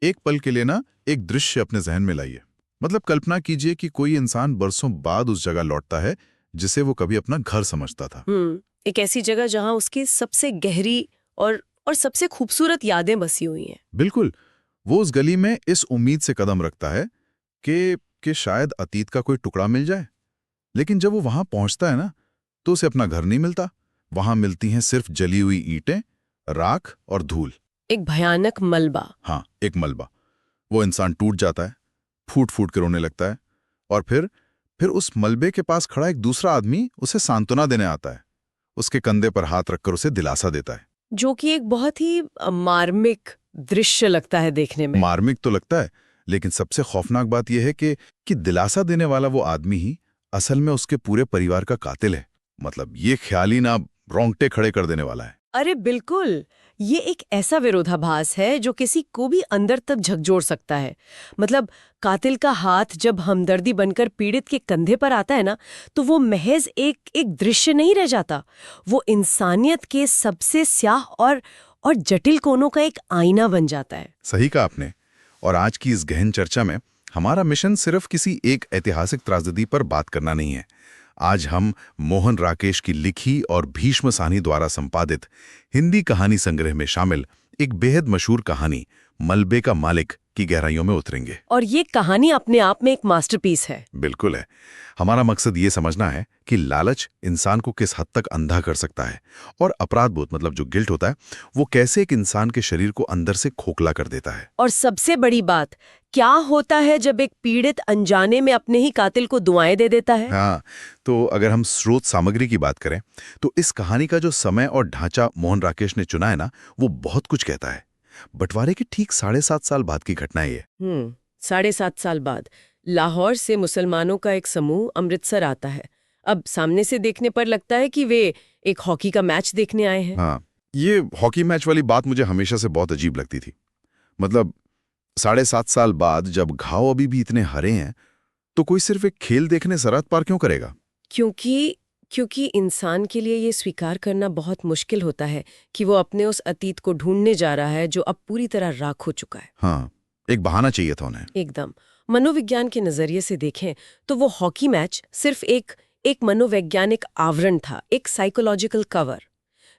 एक पल के लिए ना एक दृश्य अपने जहन में लाइए। मतलब कल्पना कीजिए कि कोई इंसान बरसों बाद उस जगह लौटता है जिसे वो कभी अपना घर समझता था। एक ऐसी जगह जहां उसकी सबसे गहरी और सबसे खूबसूरत यादें बसी हुई हैं। बिल्कुल। वो उस गली में इस उम्मीद से कदम रखता है कि शायद अतीत का कोई टुकड़ा मिल जाए। लेकिन जब वो वहां पहुंचता है ना, तो उसे अपना घर नहीं मिलता। वहां मिलती हैं सिर्फ जली हुई ईंटें, राख और धूल। एक भयानक मलबा। हाँ, एक मलबा। वो इंसान टूट जाता है, फूट फूट कर रोने लगता है। और फिर उस मलबे के पास खड़ा एक दूसरा आदमी उसे सांत्वना देने आता है। उसके कंधे पर हाथ रखकर उसे दिलासा देता है। जो कि एक बहुत ही मार्मिक दृश्य लगता है देखने में। मार्मिक तो लगता है, लेकिन सबसे खौफनाक बात यह है कि दिलासा देने वाला वो आदमी ही असल में उसके पूरे परिवार का कातिल है। मतलब ये ख्याल ही ना रोंगटे खड़े कर देने वाला है। अरे बिल्कुल, ये एक ऐसा विरोधाभास है जो किसी को भी अंदर तक झकझोर सकता है। मतलब कातिल का हाथ जब हमदर्दी बनकर पीड़ित के कंधे पर आता है ना, तो वो महज एक दृश्य नहीं रह जाता। वो इंसानियत के सबसे स्याह और जटिल कोनों का एक आईना बन जाता है। सही कहा आपने। और आज की इस गहन चर्चा में हमारा मिशन सिर्फ किसी एक ऐतिहासिक त्रासदी पर बात करना नहीं है। आज हम मोहन राकेश की लिखी और भीष्म साहनी द्वारा संपादित हिंदी कहानी संग्रह में शामिल एक बेहद मशहूर कहानी मलबे का मालिक की गहराइयों में उतरेंगे। और ये कहानी अपने आप में एक मास्टरपीस है। बिल्कुल है। हमारा मकसद ये समझना है कि लालच इंसान को किस हद तक अंधा कर सकता है, और अपराध बोध मतलब जो गिल्ट होता है वो कैसे एक इंसान के शरीर को अंदर से खोखला कर देता है। और सबसे बड़ी बात, क्या होता है जब एक पीड़ित अनजाने में अपने ही कातिल को दुआएं दे देता है। हाँ, तो अगर हम स्रोत सामग्री की बात करें तो इस कहानी का जो समय और ढांचा मोहन राकेश ने चुना है ना, वो बहुत कुछ कहता है। बंटवारे के ठीक 7.5 साल बाद की घटना है ये। 7.5 साल बाद लाहौर से मुसलमानों का एक समूह अमृतसर आता है। अब सामने से देखने पर लगता है कि वे एक हॉकी का मैच देखने आए हैं। हाँ, ये हॉकी मैच वाली बात मुझे हमेशा से बहुत अजीब लगती थी। मतलब 7.5 साल बाद जब घाव अभी भी इतने हरे हैं, तो कोई सिर्फ एक खेल देखने सरहद पार क्यों करेगा? क्योंकि इंसान के लिए ये स्वीकार करना बहुत मुश्किल होता है कि वो अपने उस अतीत को ढूंढने जा रहा है जो अब पूरी तरह राख हो चुका है। हाँ, एक बहाना चाहिए था उन्हें। एकदम। मनोविज्ञान के नजरिए से देखें तो वो हॉकी मैच सिर्फ एक मनोवैज्ञानिक आवरण था, एक साइकोलॉजिकल कवर।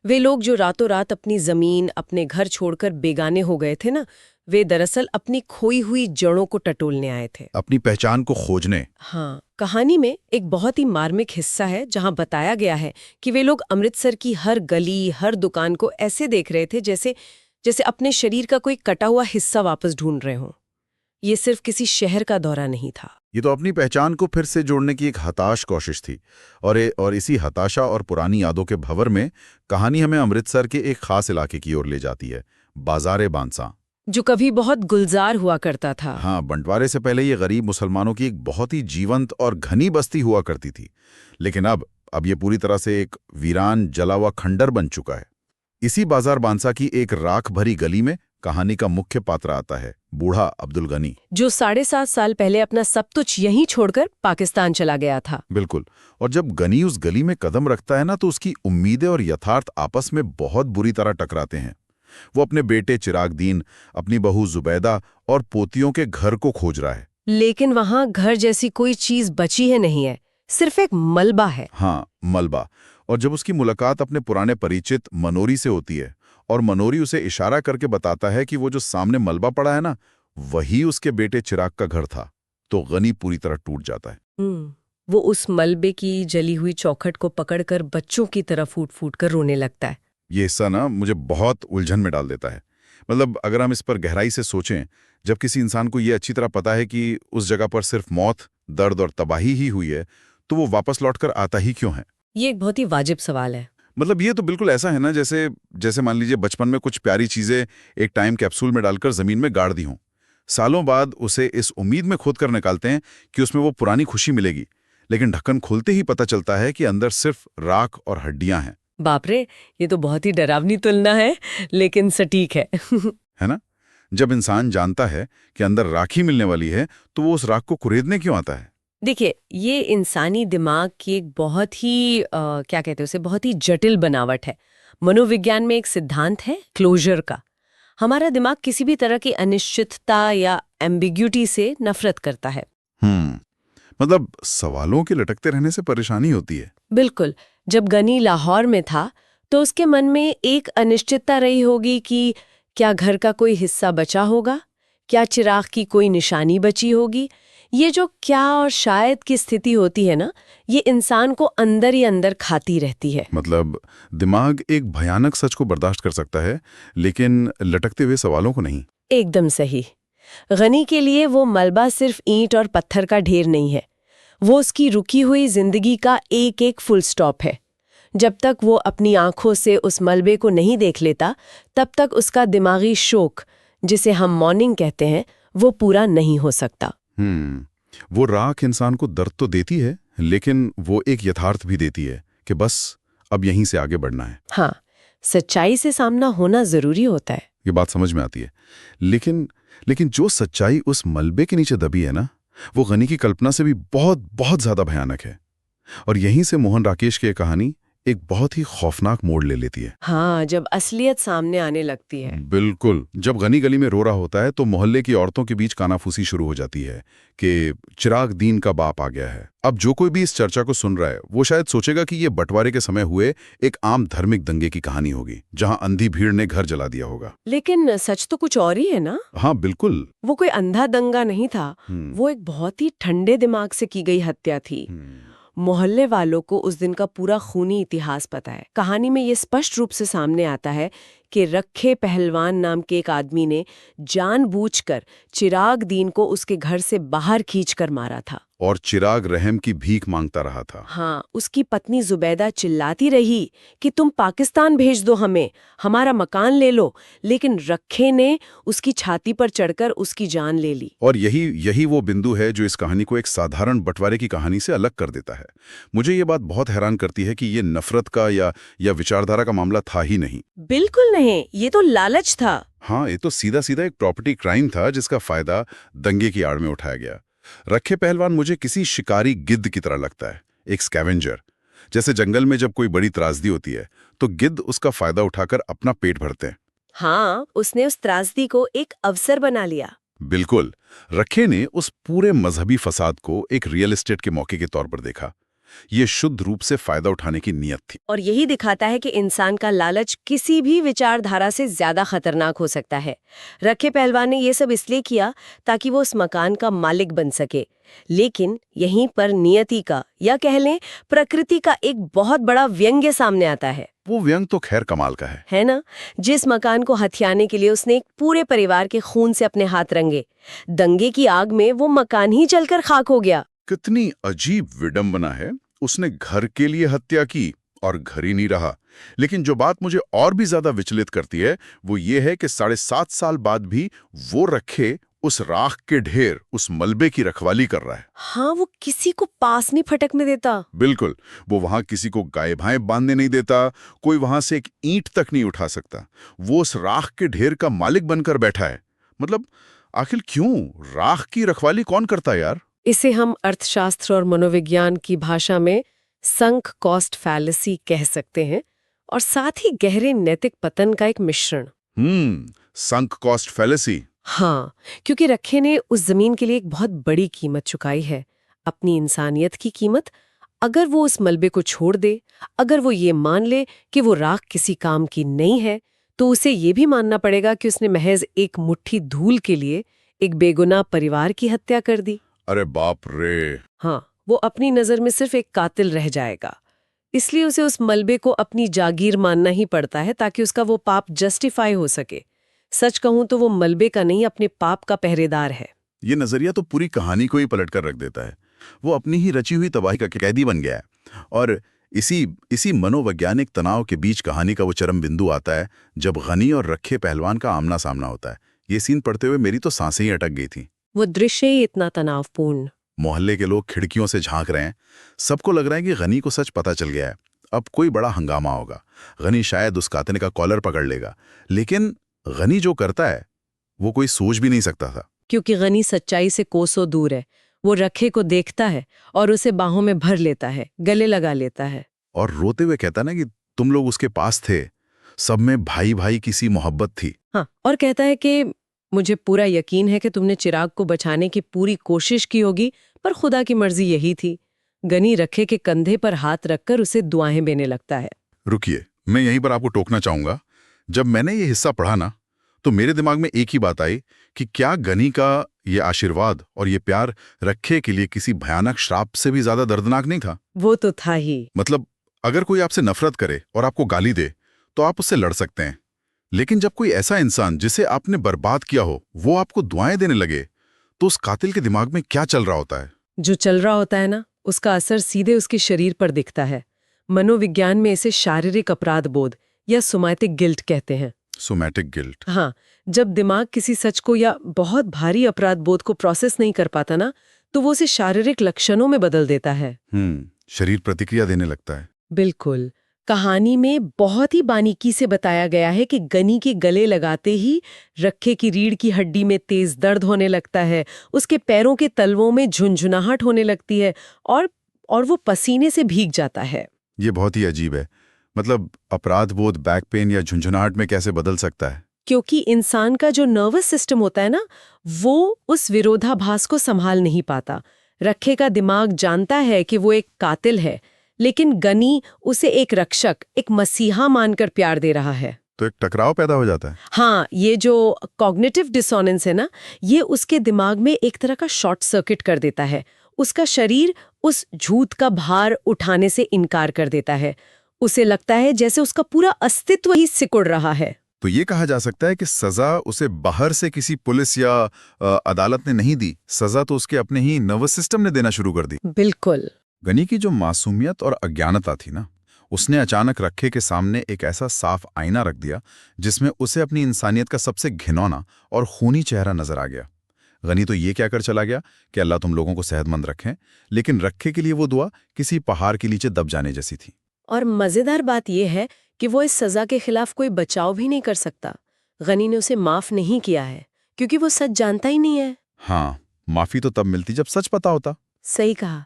वे लोग जो रातों रात अपनी जमीन, अपने घर छोड़कर बेगाने हो गए थे ना, वे दरअसल अपनी खोई हुई जड़ों को टटोलने आए थे, अपनी पहचान को खोजने। हाँ। कहानी में एक बहुत ही मार्मिक हिस्सा है जहां बताया गया है कि वे लोग अमृतसर की हर गली, हर दुकान को ऐसे देख रहे थे जैसे जैसे अपने शरीर का कोई कटा हुआ हिस्सा वापस ढूंढ रहे हों। ये सिर्फ किसी शहर का दौरा नहीं था। ये तो अपनी पहचान को फिर से जोड़ने की एक हताश कोशिश थी। और इसी हताशा और पुरानी यादों के भंवर में कहानी हमें अमृतसर के एक खास इलाके की ओर ले जाती है, बाजारे बांसा। जो कभी बहुत गुलजार हुआ करता था। हाँ, बंटवारे से पहले ये गरीब मुसलमानों की एक बहुत ही जीवंत और घनी बस्ती हुआ करती थी। लेकिन अब ये पूरी तरह से एक वीरान जला हुआ खंडर बन चुका है। इसी बाजार बांसा की एक राख भरी गली में कहानी का मुख्य पात्र आता है, बूढ़ा अब्दुल गनी, जो 7.5 साल पहले अपना सब कुछ यहीं छोड़कर पाकिस्तान चला गया था। बिल्कुल। और जब गनी उस गली में कदम रखता है ना, तो उसकी उम्मीदें और यथार्थ आपस में बहुत बुरी तरह टकराते हैं। वो अपने बेटे चिरागदीन, अपनी बहू जुबैदा और पोतियों के घर को खोज रहा है। लेकिन वहां घर जैसी कोई चीज बची है नहीं है, सिर्फ एक मलबा है। हाँ, मलबा। और जब उसकी मुलाकात अपने पुराने परिचित मनोरी से होती है और मनोरी उसे इशारा करके बताता है कि वो जो सामने मलबा पड़ा है ना, वही उसके बेटे चिराग का घर था, तो गनी पूरी तरह टूट जाता है। वो उस मलबे की जली हुई चौखट को पकड़कर बच्चों की तरह फूट फूट कर रोने लगता है। ये हिस्सा ना मुझे बहुत उलझन में डाल देता है। मतलब अगर हम इस पर गहराई से सोचें, जब किसी इंसान को ये अच्छी तरह पता है कि उस जगह पर सिर्फ मौत, दर्द और तबाही ही हुई है, तो वो वापस लौटकर आता ही क्यों है? ये एक बहुत ही वाजिब सवाल है। मतलब ये तो बिल्कुल ऐसा है ना जैसे जैसे मान लीजिए बचपन में कुछ प्यारी चीजें एक टाइम कैप्सूल में डालकर जमीन में गाड़ दी हों। सालों बाद उसे इस उम्मीद में खोद कर निकालते हैं कि उसमें वो पुरानी खुशी मिलेगी, लेकिन ढक्कन खोलते ही पता चलता है कि अंदर सिर्फ राख और हड्डियां हैं। बाप रे, ये तो बहुत ही डरावनी तुलना है, लेकिन सटीक है। है ना? जब इंसान जानता है कि अंदर राखी मिलने वाली है, तो वो उस राख को कुरेदने क्यों आता है? देखिए, ये इंसानी दिमाग की एक बहुत ही क्या कहते हैं उसे, बहुत ही जटिल बनावट है। मनोविज्ञान में एक सिद्धांत है क्लोजर का। हमारा दिमाग किसी भी तरह की अनिश्चितता या एम्बिग्यूटी से नफरत करता है। मतलब सवालों के लटकते रहने से परेशानी होती है। बिल्कुल। जब गनी लाहौर में था तो उसके मन में एक अनिश्चितता रही होगी कि क्या घर का कोई हिस्सा बचा होगा, क्या चिराग की कोई निशानी बची होगी। ये जो क्या और शायद की स्थिति होती है ना, ये इंसान को अंदर ही अंदर खाती रहती है। मतलब दिमाग एक भयानक सच को बर्दाश्त कर सकता है, लेकिन लटकते हुए सवालों को नहीं। एकदम सही। गनी के लिए वो मलबा सिर्फ ईंट और पत्थर का ढेर नहीं है, वो उसकी रुकी हुई जिंदगी का एक एक फुल स्टॉप है। जब तक वो अपनी आंखों से उस मलबे को नहीं देख लेता, तब तक उसका दिमागी शोक, जिसे हम मॉर्निंग कहते हैं, वो पूरा नहीं हो सकता। वो राख इंसान को दर्द तो देती है, लेकिन वो एक यथार्थ भी देती है कि बस अब यहीं से आगे बढ़ना है। हाँ, सच्चाई से सामना होना जरूरी होता है। ये बात समझ में आती है, लेकिन जो सच्चाई उस मलबे के नीचे दबी है ना, वो गनी की कल्पना से भी बहुत बहुत ज्यादा भयानक है। और यहीं से मोहन राकेश की ये कहानी एक बहुत ही खौफनाक मोड़ ले लेती है। हाँ, जब असलियत सामने आने लगती है। बिल्कुल। जब गनी गली में रो रहा होता है तो मोहल्ले की औरतों के बीच कानाफूसी शुरू हो जाती है कि चिराग दीन का बाप आ गया है। अब जो कोई भी इस चर्चा को सुन रहा है वो शायद सोचेगा कि ये बंटवारे के समय हुए एक आम धार्मिक दंगे की कहानी होगी, जहां अंधी भीड़ ने घर जला दिया होगा। लेकिन सच तो कुछ और ही है ना। हाँ बिल्कुल। वो कोई अंधा दंगा नहीं था, वो एक बहुत ही ठंडे दिमाग से की गई हत्या थी। मोहल्ले वालों को उस दिन का पूरा खूनी इतिहास पता है। कहानी में ये स्पष्ट रूप से सामने आता है कि रखे पहलवान नाम के एक आदमी ने जानबूझकर चिराग दीन को उसके घर से बाहर खींचकर मारा था। और चिराग रहम की भीख मांगता रहा था। हाँ, उसकी पत्नी जुबैदा चिल्लाती रही कि तुम पाकिस्तान भेज दो हमें, हमारा मकान ले लो, लेकिन रखे ने उसकी छाती पर चढ़कर उसकी जान ले ली। और यही वो बिंदु है जो इस कहानी को एक साधारण बंटवारे की कहानी से अलग कर देता है। मुझे ये बात बहुत हैरान करती है कि ये नफरत का या विचारधारा का मामला था ही नहीं। बिल्कुल नहीं, ये तो लालच था। हाँ, ये तो सीधा सीधा एक प्रॉपर्टी क्राइम था जिसका फायदा दंगे की आड़ में उठाया गया। रखे पहलवान मुझे किसी शिकारी गिद्ध की तरह लगता है, एक स्कैवेंजर। जैसे जंगल में जब कोई बड़ी त्रासदी होती है तो गिद्ध उसका फायदा उठाकर अपना पेट भरते हैं। हाँ, उसने उस त्रासदी को एक अवसर बना लिया। बिल्कुल। रखे ने उस पूरे मजहबी फसाद को एक रियल एस्टेट के मौके के तौर पर देखा। ये शुद्ध रूप से फायदा उठाने की नीयत थी। और यही दिखाता है कि इंसान का लालच किसी भी विचारधारा से ज्यादा खतरनाक हो सकता है। रखे पहलवान ने ये सब इसलिए किया ताकि वो उस मकान का मालिक बन सके, लेकिन यहीं पर नियति का या कह लें प्रकृति का एक बहुत बड़ा व्यंग्य सामने आता है। वो व्यंग तो खैर कमाल का है ना? जिस मकान को हथियाने के लिए उसने एक पूरे परिवार के खून से अपने हाथ रंगे, दंगे की आग में वो मकान ही जलकर खाक हो गया। कितनी अजीब विडंबना है। उसने घर के लिए हत्या की और घर ही नहीं रहा। लेकिन जो बात मुझे और भी ज्यादा विचलित करती है वो ये है कि 7.5 साल बाद भी वो रखे उस राख के ढेर, उस मलबे की रखवाली कर रहा है। हाँ, वो किसी को पास नहीं फटकने देता। बिल्कुल। वो वहां किसी को गाय भाई बांधने नहीं देता, कोई वहां से एक ईंट तक नहीं उठा सकता। वो उस राख के ढेर का मालिक बनकर बैठा है। मतलब आखिर क्यों? राख की रखवाली कौन करता है यार? इसे हम अर्थशास्त्र और मनोविज्ञान की भाषा में संक कॉस्ट फैलेसी कह सकते हैं, और साथ ही गहरे नैतिक पतन का एक मिश्रण। Sunk cost fallacy. हाँ, क्योंकि रखे ने उस जमीन के लिए एक बहुत बड़ी कीमत चुकाई है, अपनी इंसानियत की कीमत। अगर वो उस मलबे को छोड़ दे, अगर वो ये मान ले कि वो राख किसी काम की नहीं है, तो उसे ये भी मानना पड़ेगा कि उसने महज एक मुट्ठी धूल के लिए एक बेगुनाह परिवार की हत्या कर दी। अरे बाप रे। हाँ, वो अपनी नजर में सिर्फ एक कातिल रह जाएगा। इसलिए उसे उस मलबे को अपनी जागीर मानना ही पड़ता है ताकि उसका वो पाप जस्टिफाई हो सके। सच कहूं तो वो मलबे का नहीं, अपने पाप का पहरेदार है। ये नजरिया तो पूरी कहानी को ही पलटकर रख देता है। वो अपनी ही रची हुई तबाही का कैदी बन गया है। और इसी मनोवैज्ञानिक तनाव के बीच कहानी का वो चरम बिंदु आता है जब गनी और रखे पहलवान का आमना सामना होता है। ये सीन पढ़ते हुए मेरी तो सांसें ही अटक गई थी। वो दृश्य ही इतना तनावपूर्ण। मोहल्ले के लोग खिड़कियों से झांक रहे हैं। सबको लग रहा है कि गनी को सच पता चल गया है, अब कोई बड़ा हंगामा होगा। गनी शायद उस कातिल का कॉलर पकड़ लेगा। लेकिन गनी जो करता है वो कोई सोच भी नहीं सकता था। क्योंकि गनी सच्चाई से कोसों दूर है। वो रखे को देखता है और उसे बाहों में भर लेता है, गले लगा लेता है, और रोते हुए कहता ना कि तुम लोग उसके पास थे सब में भाई भाई की सी मोहब्बत थी। हाँ, और कहता है कि मुझे पूरा यकीन है कि तुमने चिराग को बचाने की पूरी कोशिश की होगी, पर खुदा की मर्जी यही थी। गनी रखे के कंधे पर हाथ रखकर उसे दुआएं देने लगता है। रुकिए, मैं यहीं पर आपको टोकना चाहूंगा। जब मैंने ये हिस्सा पढ़ा ना, तो मेरे दिमाग में एक ही बात आई कि क्या गनी का ये आशीर्वाद और ये प्यार रखे के लिए किसी भयानक श्राप से भी ज्यादा दर्दनाक नहीं था? वो तो था ही। मतलब अगर कोई आपसे नफरत करे और आपको गाली दे तो आप उससे लड़ सकते हैं, लेकिन जब कोई ऐसा इंसान जिसे आपने बर्बाद किया हो वो आपको दुआएं देने लगे, तो उस कातिल के दिमाग में क्या चल रहा होता है? जो चल रहा होता है ना, उसका असर सीधे उसके शरीर पर दिखता है। मनोविज्ञान में इसे शारीरिक अपराध बोध या सोमैटिक गिल्ट कहते हैं। Somatic guilt. हाँ, जब दिमाग किसी सच को या बहुत भारी अपराध बोध को प्रोसेस नहीं कर पाता ना, तो वो उसे शारीरिक लक्षणों में बदल देता है। शरीर प्रतिक्रिया देने लगता है। बिल्कुल। कहानी में बहुत ही बारीकी से बताया गया है कि गनी के गले लगाते ही रखे की रीढ़ की हड्डी में तेज दर्द होने लगता है, उसके पैरों के तलवों में झुनझुनाहट होने लगती है और वो पसीने से भीग जाता है। ये बहुत ही अजीब है। मतलब अपराध बोध बैक पेन या झुंझुनाहट में कैसे बदल सकता है? क्योंकि इंसान का जो नर्वस सिस्टम होता है ना, वो उस विरोधाभास को संभाल नहीं पाता। रखे का दिमाग जानता है कि वो एक कातिल है, लेकिन गनी उसे एक रक्षक, एक मसीहा मानकर प्यार दे रहा है। तो एक टकराव पैदा हो जाता है। हाँ, ये जो कॉग्निटिव डिसोनेंस है ना, ये उसके दिमाग में एक तरह का शॉर्ट सर्किट कर देता है। उसका शरीर उस झूठ का भार उठाने से इनकार कर देता है। उसे लगता है जैसे उसका पूरा अस्तित्व ही सिकुड़ रहा है। तो ये कहा जा सकता है कि सजा उसे बाहर से किसी पुलिस या अदालत ने नहीं दी, सजा तो उसके अपने ही नर्वस सिस्टम ने देना शुरू कर दी। बिल्कुल। गनी की जो मासूमियत और अज्ञानता थी ना, उसने अचानक रखे के सामने एक ऐसा साफ आईना रख दिया जिसमें उसे अपनी इंसानियत का सबसे घिनौना और खूनी चेहरा नजर आ गया। गनी तो ये क्या कर चला गया कि अल्लाह तुम लोगों को सेहतमंद रखें, लेकिन रखे के लिए वो दुआ किसी पहाड़ के नीचे दब जाने जैसी थी। और मजेदार बात यह है कि वो इस सजा के खिलाफ कोई बचाव भी नहीं कर सकता। गनी ने उसे माफ नहीं किया है क्योंकि वो सच जानता ही नहीं है। हाँ, माफी तो तब मिलती जब सच पता होता। सही कहा।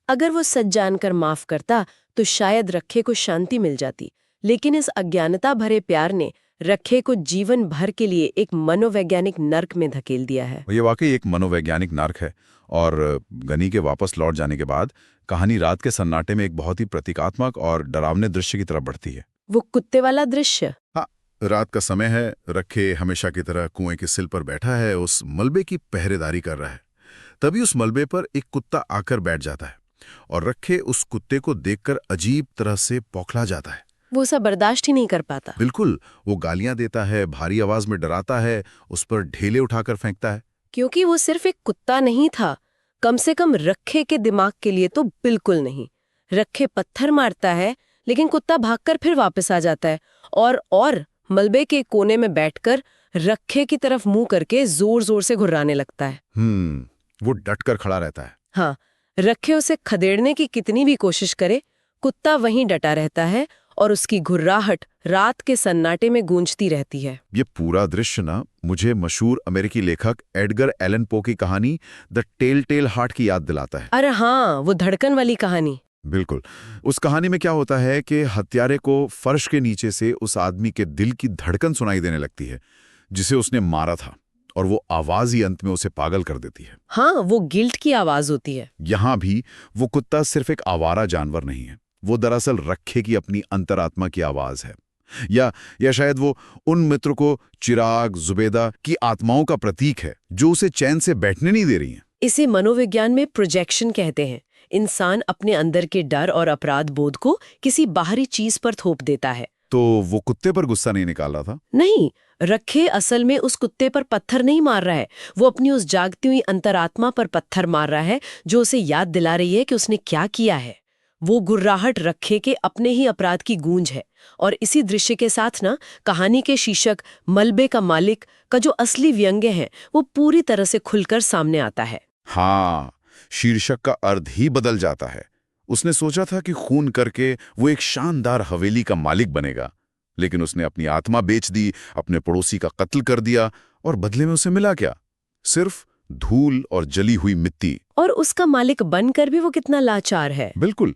अगर वो सच जानकर माफ करता तो शायद रखे को शांति मिल जाती, लेकिन इस अज्ञानता भरे प्यार ने रखे को जीवन भर के लिए एक मनोवैज्ञानिक नर्क में धकेल दिया है। ये वाकई एक मनोवैज्ञानिक नर्क है। और गनी के वापस लौट जाने के बाद कहानी रात के सन्नाटे में एक बहुत ही प्रतीकात्मक और डरावने दृश्य की तरफ बढ़ती है। वो कुत्ते वाला दृश्य। हाँ, रात का समय है, रखे हमेशा की तरह कुएं के सिल पर बैठा है, उस मलबे की पहरेदारी कर रहा है। तभी उस मलबे पर एक कुत्ता आकर बैठ जाता है और रखे उस कुत्ते को देखकर अजीब तरह से बौखला जाता है। वो सब बर्दाश्त ही नहीं कर पाता। बिल्कुल, वो गालियां देता है, भारी आवाज में डराता है, उस पर ढेले उठाकर फेंकता है। क्योंकि वो सिर्फ एक कुत्ता नहीं था, कम से कम रखे के दिमाग के लिए तो बिल्कुल नहीं। रखे पत्थर मारता है, लेकिन कुत्ता भागकर फिर वापस आ जाता है और मलबे के कोने में बैठकर रखे की तरफ मुंह करके जोर जोर से घुर्राने लगता है। वो डटकर खड़ा रहता है। हाँ, रखे उसे खदेड़ने की कितनी भी कोशिश करे, कुत्ता वहीं डटा रहता है और उसकी घुर्राहट रात के सन्नाटे में गूंजती रहती है। ये पूरा दृश्य ना मुझे मशहूर अमेरिकी लेखक एडगर एलन पो की कहानी द टेल टेल हार्ट की याद दिलाता है। अरे हाँ, वो धड़कन वाली कहानी। बिल्कुल। उस कहानी में क्या होता है कि हत्यारे को फर्श के नीचे से उस आदमी के दिल की धड़कन सुनाई देने लगती है जिसे उसने मारा था, और वो आवाज ही अंत में उसे पागल कर देती है। हाँ, वो गिल्ट की आवाज होती है। यहां भी वो कुत्ता सिर्फ एक आवारा जानवर नहीं है, वो दरअसल रखे की अपनी अंतरात्मा की आवाज है, या शायद वो उन मित्र को, चिराग, जुबेदा की आत्माओं का प्रतीक है जो उसे चैन से बैठने नहीं दे रही हैं। इसे मनोविज्ञान में प्रोजेक्शन कहते हैं। इंसान अपने अंदर के डर और अपराध बोध को किसी बाहरी चीज पर थोप देता है। तो वो कुत्ते पर गुस्सा नहीं निकाल रहा था? नहीं, रखे असल में उस कुत्ते पर पत्थर नहीं मार रहा है, वो अपनी उस जागती हुई अंतरात्मा पर पत्थर मार रहा है जो उसे याद दिला रही है कि उसने क्या किया है। वो गुर्राहट रखे के अपने ही अपराध की गूंज है। और इसी दृश्य के साथ ना, कहानी के शीर्षक मलबे का मालिक का जो असली व्यंग्य है वो पूरी तरह से खुलकर सामने आता है। हाँ, शीर्षक का अर्थ ही बदल जाता है। उसने सोचा था कि खून करके वो एक शानदार हवेली का मालिक बनेगा, लेकिन उसने अपनी आत्मा बेच दी, अपने पड़ोसी का कत्ल कर दिया, और बदले में उसे मिला क्या? सिर्फ धूल और जली हुई मिट्टी। और उसका मालिक बनकर भी वो कितना लाचार है। बिल्कुल।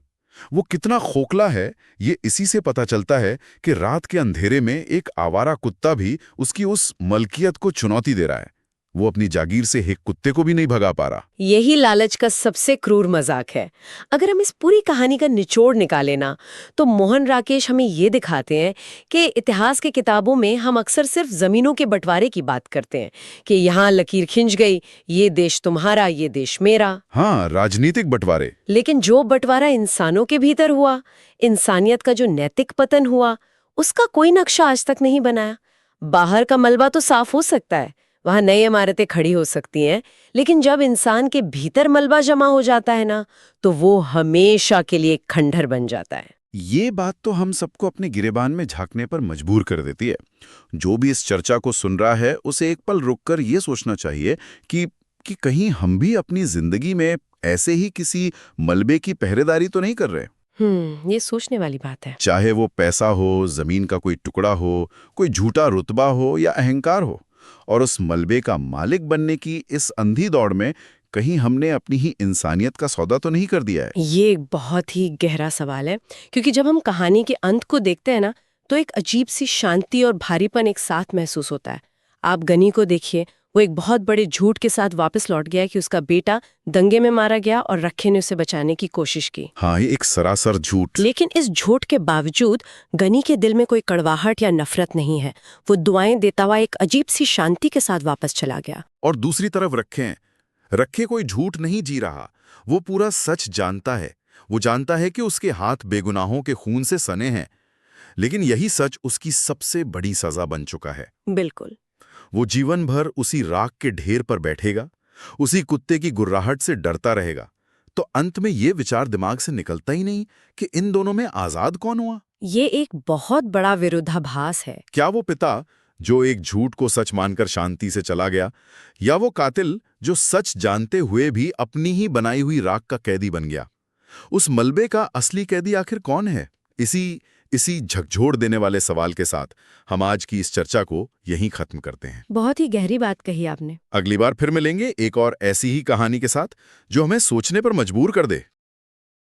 वो कितना खोखला है ये इसी से पता चलता है कि रात के अंधेरे में एक आवारा कुत्ता भी उसकी उस मलकियत को चुनौती दे रहा है। वो अपनी जागीर से एक कुत्ते को भी नहीं भगा पा रहा। यही लालच का सबसे क्रूर मजाक है। अगर हम इस पूरी कहानी का निचोड़ निकालें ना, तो मोहन राकेश हमें ये दिखाते हैं कि इतिहास की किताबों में हम अक्सर सिर्फ जमीनों के बंटवारे की बात करते हैं कि यहाँ लकीर खिंच गई, ये देश तुम्हारा, ये देश मेरा। हाँ, राजनीतिक बंटवारे। लेकिन जो बंटवारा इंसानों के भीतर हुआ, इंसानियत का जो नैतिक पतन हुआ, उसका कोई नक्शा आज तक नहीं बनाया। बाहर का मलबा तो साफ हो सकता है, वहां नई इमारतें खड़ी हो सकती हैं, लेकिन जब इंसान के भीतर मलबा जमा हो जाता है ना, तो वो हमेशा के लिए खंडहर बन जाता है। ये बात तो हम सबको अपने गिरेबान में झांकने पर मजबूर कर देती है। जो भी इस चर्चा को सुन रहा है उसे एक पल रुककर ये सोचना चाहिए कि कहीं हम भी अपनी जिंदगी में ऐसे ही किसी मलबे की पहरेदारी तो नहीं कर रहे। ये सोचने वाली बात है। चाहे वो पैसा हो, जमीन का कोई टुकड़ा हो, कोई झूठा रुतबा हो या अहंकार हो, और उस मलबे का मालिक बनने की इस अंधी दौड़ में कहीं हमने अपनी ही इंसानियत का सौदा तो नहीं कर दिया है। ये एक बहुत ही गहरा सवाल है, क्योंकि जब हम कहानी के अंत को देखते हैं ना, तो एक अजीब सी शांति और भारीपन एक साथ महसूस होता है। आप गनी को देखिए, वो एक बहुत बड़े झूठ के साथ वापस लौट गया कि उसका बेटा दंगे में मारा गया और रखे ने उसे बचाने की कोशिश की। हाँ, ये एक सरासर झूठ। लेकिन इस झूठ के बावजूद गनी के दिल में कोई कड़वाहट या नफरत नहीं है। वो दुआएं देता हुआ एक अजीब सी शांति के साथ वापस चला गया। और दूसरी तरफ रखे कोई झूठ नहीं जी रहा, वो पूरा सच जानता है। वो जानता है कि उसके हाथ बेगुनाहों के खून से सने हैं, लेकिन यही सच उसकी सबसे बड़ी सजा बन चुका है। बिल्कुल। वो जीवन भर उसी राख के ढेर पर बैठेगा, उसी कुत्ते की गुर्राहट से डरता रहेगा। तो अंत में ये विचार दिमाग से निकलता ही नहीं कि इन दोनों में आजाद कौन हुआ। ये एक बहुत बड़ा विरोधाभास है। क्या वो पिता जो एक झूठ को सच मानकर शांति से चला गया, या वो कातिल जो सच जानते हुए भी अपनी ही बनाई हुई राख का कैदी बन गया? उस मलबे का असली कैदी आखिर कौन है? इसी झकझोर देने वाले सवाल के साथ हम आज की इस चर्चा को यहीं खत्म करते हैं। बहुत ही गहरी बात कही आपने। अगली बार फिर मिलेंगे एक और ऐसी ही कहानी के साथ जो हमें सोचने पर मजबूर कर दे।